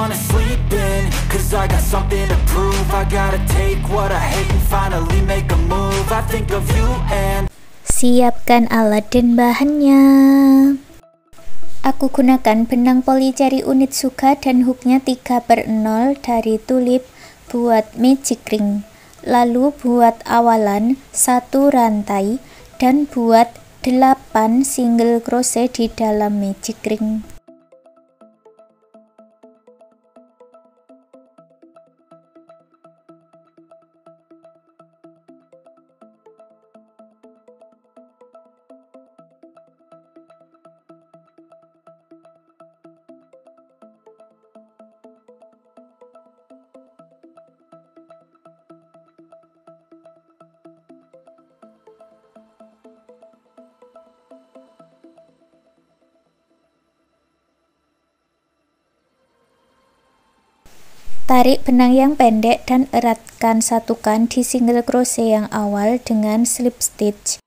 wanna sleep in, cause I got something to prove. I gotta take what I hate and finally make a move. I think of you and siapkan alat dan bahannya. Aku gunakan benang polyceri unit Suga dan hooknya 3/0 dari Tulip buat magic ring. Lalu buat awalan 1 rantai dan buat 8 single crochet di dalam magic ring. Tarik benang yang pendek dan eratkan satukan di single crochet yang awal dengan slip stitch.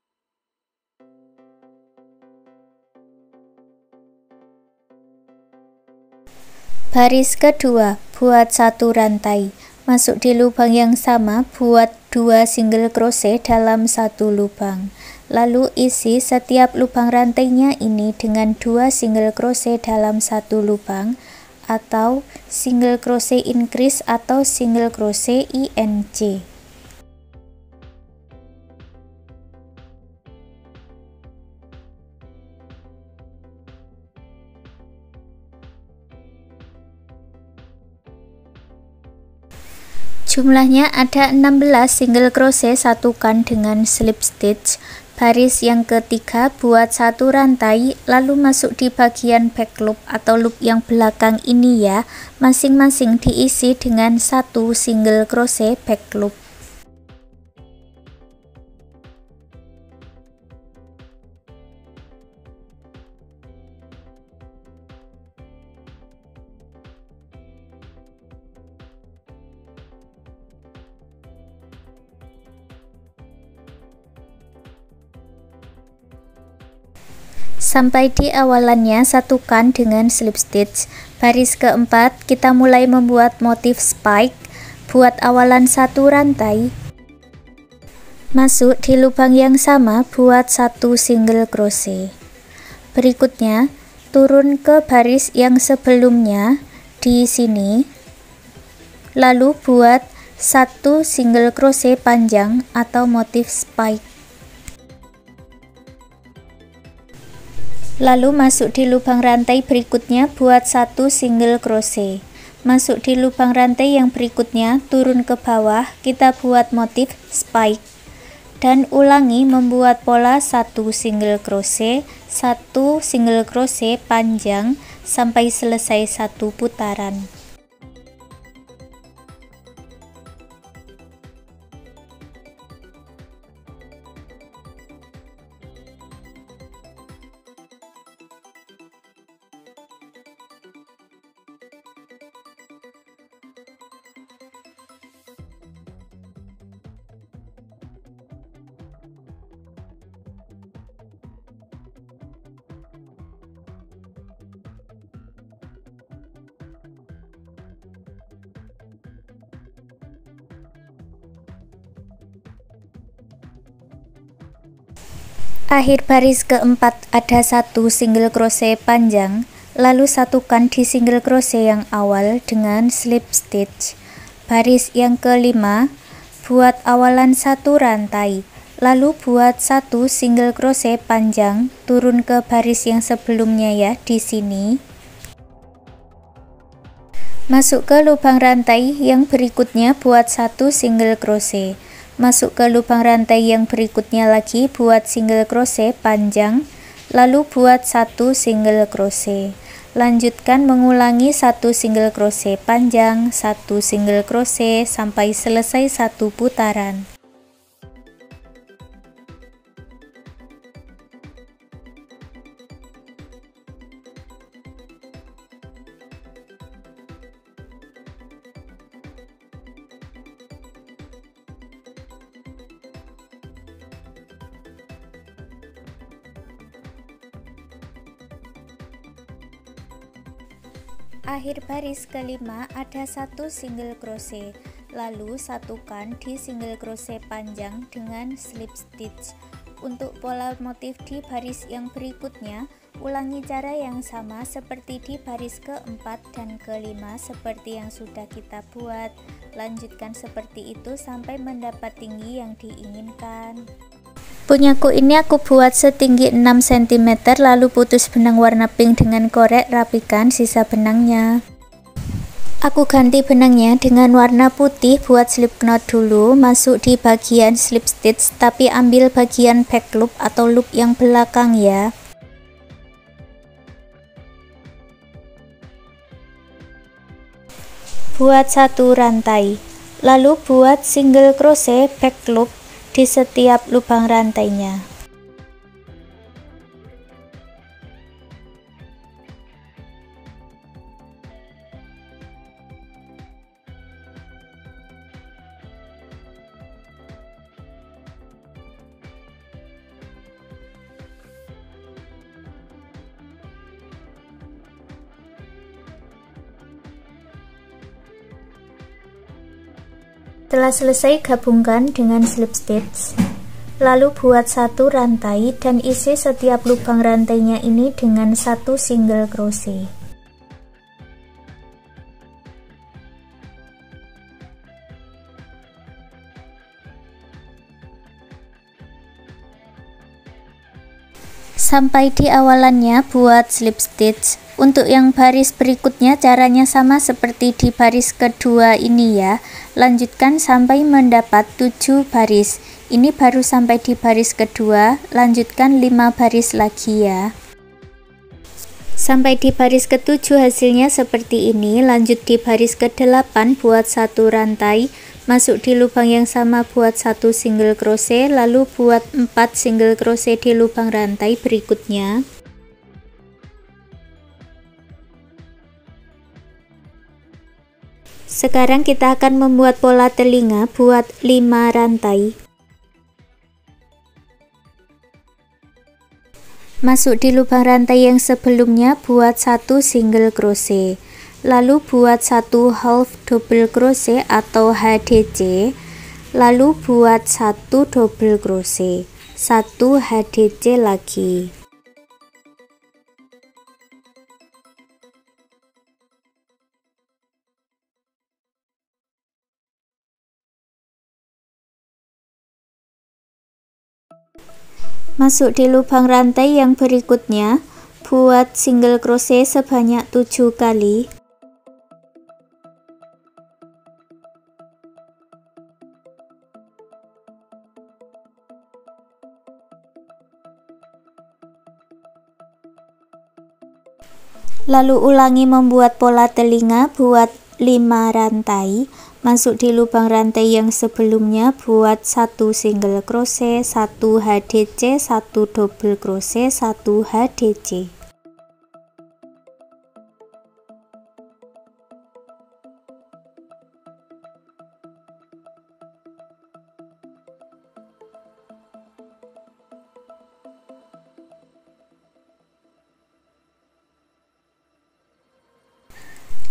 Baris kedua, buat 1 rantai. Masuk di lubang yang sama, buat 2 single crochet dalam 1 lubang. Lalu isi setiap lubang rantainya ini dengan 2 single crochet dalam 1 lubang, atau single crochet increase atau single crochet INC. Jumlahnya ada 16 single crochet, satukan dengan slip stitch. Baris yang ketiga, buat 1 rantai, lalu masuk di bagian back loop atau loop yang belakang ini ya, masing-masing diisi dengan 1 single crochet back loop. Sampai di awalannya satukan dengan slip stitch. Baris keempat kita mulai membuat motif spike. Buat awalan 1 rantai, masuk di lubang yang sama, buat 1 single crochet. Berikutnya turun ke baris yang sebelumnya di sini, lalu buat 1 single crochet panjang atau motif spike. Lalu masuk di lubang rantai berikutnya, buat 1 single crochet. Masuk di lubang rantai yang berikutnya, turun ke bawah, kita buat motif spike. Dan ulangi membuat pola 1 single crochet, 1 single crochet panjang sampai selesai 1 putaran. Akhir baris keempat ada 1 single crochet panjang, lalu satukan di single crochet yang awal dengan slip stitch. Baris yang kelima, buat awalan 1 rantai, lalu buat 1 single crochet panjang, turun ke baris yang sebelumnya ya, di sini. Masuk ke lubang rantai yang berikutnya, buat 1 single crochet. Masuk ke lubang rantai yang berikutnya lagi, buat single crochet panjang, lalu buat 1 single crochet. Lanjutkan mengulangi 1 single crochet panjang, 1 single crochet sampai selesai 1 putaran. Akhir baris kelima ada satu single crochet, lalu satukan di single crochet panjang dengan slip stitch. Untuk pola motif di baris yang berikutnya, ulangi cara yang sama seperti di baris keempat dan kelima seperti yang sudah kita buat. Lanjutkan seperti itu sampai mendapat tinggi yang diinginkan. Punyaku ini aku buat setinggi 6 cm, lalu putus benang warna pink dengan korek, rapikan sisa benangnya. Aku ganti benangnya dengan warna putih. Buat slip knot dulu, masuk di bagian slip stitch tapi ambil bagian back loop atau loop yang belakang ya. Buat satu rantai, lalu buat single crochet back loop di setiap lubang rantainya. Setelah selesai, gabungkan dengan slip stitch, lalu buat satu rantai dan isi setiap lubang rantainya ini dengan satu single crochet. Sampai di awalannya buat slip stitch. Untuk yang baris berikutnya caranya sama seperti di baris kedua ini ya. Lanjutkan sampai mendapat 7 baris. Ini baru sampai di baris kedua, lanjutkan 5 baris lagi ya. Sampai di baris ke-7 hasilnya seperti ini. Lanjut di baris ke-8 buat satu rantai, masuk di lubang yang sama buat satu single crochet, lalu buat 4 single crochet di lubang rantai berikutnya. Sekarang kita akan membuat pola telinga. Buat 5 rantai. Masuk di lubang rantai yang sebelumnya, buat satu single crochet, lalu buat satu half double crochet atau HDC, lalu buat satu double crochet, satu HDC lagi. Masuk di lubang rantai yang berikutnya, buat single crochet sebanyak 7 kali. Lalu ulangi membuat pola telinga. Buat 5 rantai, masuk di lubang rantai yang sebelumnya, buat satu single crochet, satu HDC, satu double crochet, satu HDC.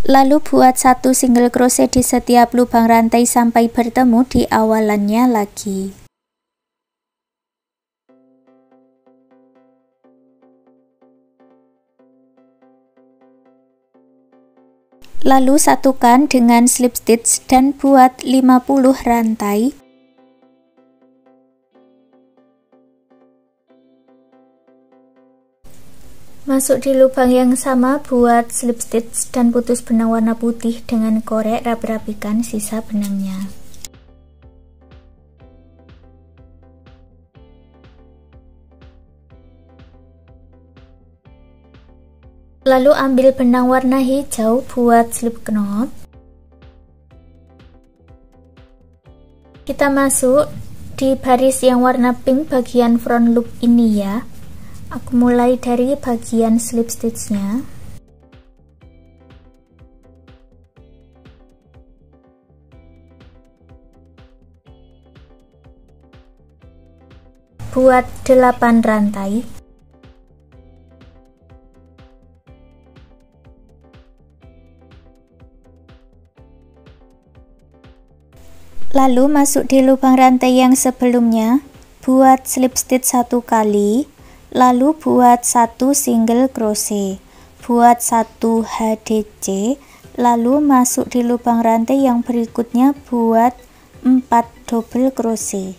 Lalu buat satu single crochet di setiap lubang rantai sampai bertemu di awalannya lagi. Lalu satukan dengan slip stitch dan buat 50 rantai. Masuk di lubang yang sama, buat slip stitch dan putus benang warna putih dengan korek, rapi-rapikan sisa benangnya. Lalu ambil benang warna hijau buat slip knot. Kita masuk di baris yang warna pink bagian front loop ini ya. Aku mulai dari bagian slip stitchnya. Buat 8 rantai. Lalu masuk di lubang rantai yang sebelumnya, buat slip stitch 1 kali, lalu buat 1 single crochet, buat 1 HDC, lalu masuk di lubang rantai yang berikutnya buat 4 double crochet.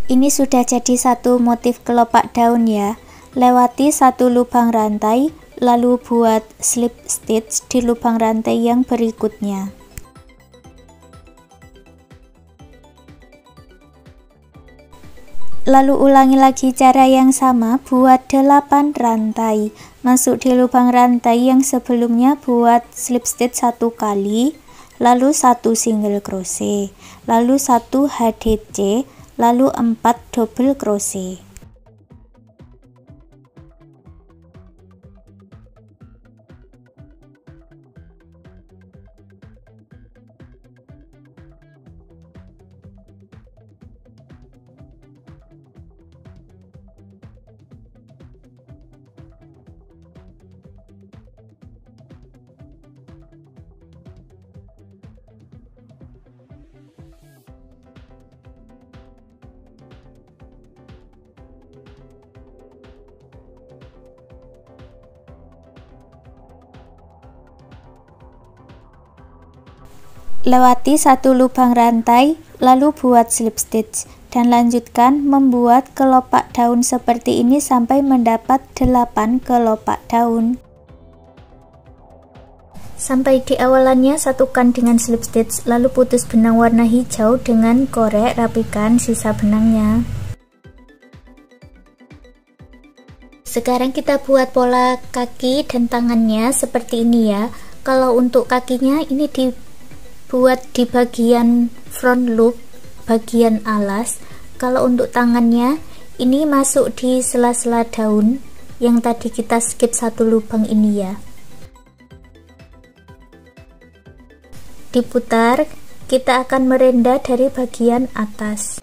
Ini sudah jadi satu motif kelopak daun ya. Lewati 1 lubang rantai, lalu buat slip stitch di lubang rantai yang berikutnya. Lalu ulangi lagi cara yang sama, buat 8 rantai. Masuk di lubang rantai yang sebelumnya, buat slip stitch 1 kali, lalu 1 single crochet, lalu 1 HDC, lalu 4 double crochet. Lewati 1 lubang rantai, lalu buat slip stitch, dan lanjutkan membuat kelopak daun seperti ini sampai mendapat 8 kelopak daun. Sampai di awalannya satukan dengan slip stitch, lalu putus benang warna hijau dengan korek, rapikan sisa benangnya. Sekarang kita buat pola kaki dan tangannya seperti ini ya. Kalau untuk kakinya ini dibuat di bagian front loop, bagian alas. Kalau untuk tangannya ini masuk di sela-sela daun yang tadi kita skip 1 lubang ini ya. Diputar, kita akan merenda dari bagian atas.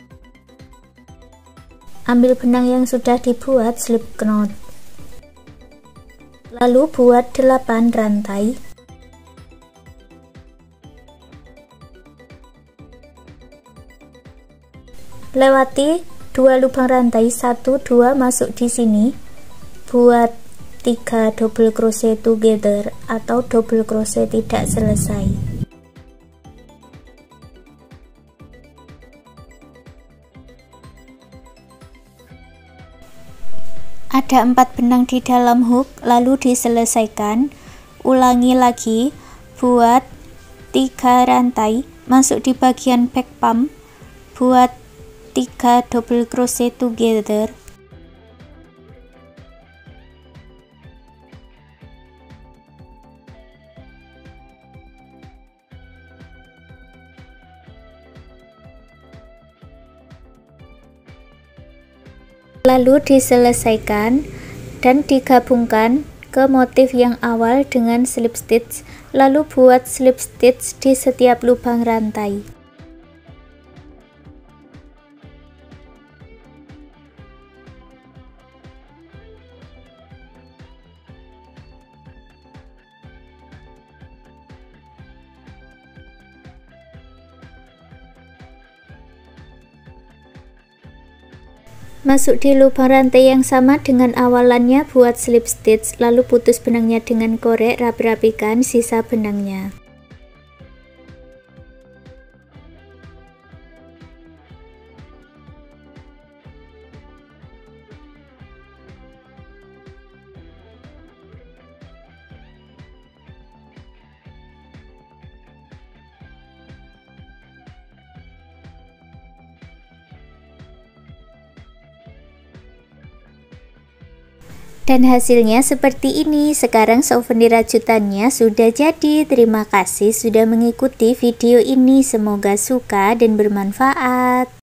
Ambil benang yang sudah dibuat slip knot, lalu buat 8 rantai. Lewati 2 lubang rantai, 1, 2 masuk di sini, buat 3 double crochet together atau double crochet tidak selesai. Ada 4 benang di dalam hook, lalu diselesaikan. Ulangi lagi, buat 3 rantai, masuk di bagian back pump, buat 3 double crochet together. Lalu diselesaikan dan digabungkan ke motif yang awal dengan slip stitch, lalu buat slip stitch di setiap lubang rantai. Masuk di lubang rantai yang sama dengan awalannya, buat slip stitch, lalu putus benangnya dengan korek, rapi-rapikan sisa benangnya. Dan hasilnya seperti ini. Sekarang souvenir rajutannya sudah jadi. Terima kasih sudah mengikuti video ini. Semoga suka dan bermanfaat.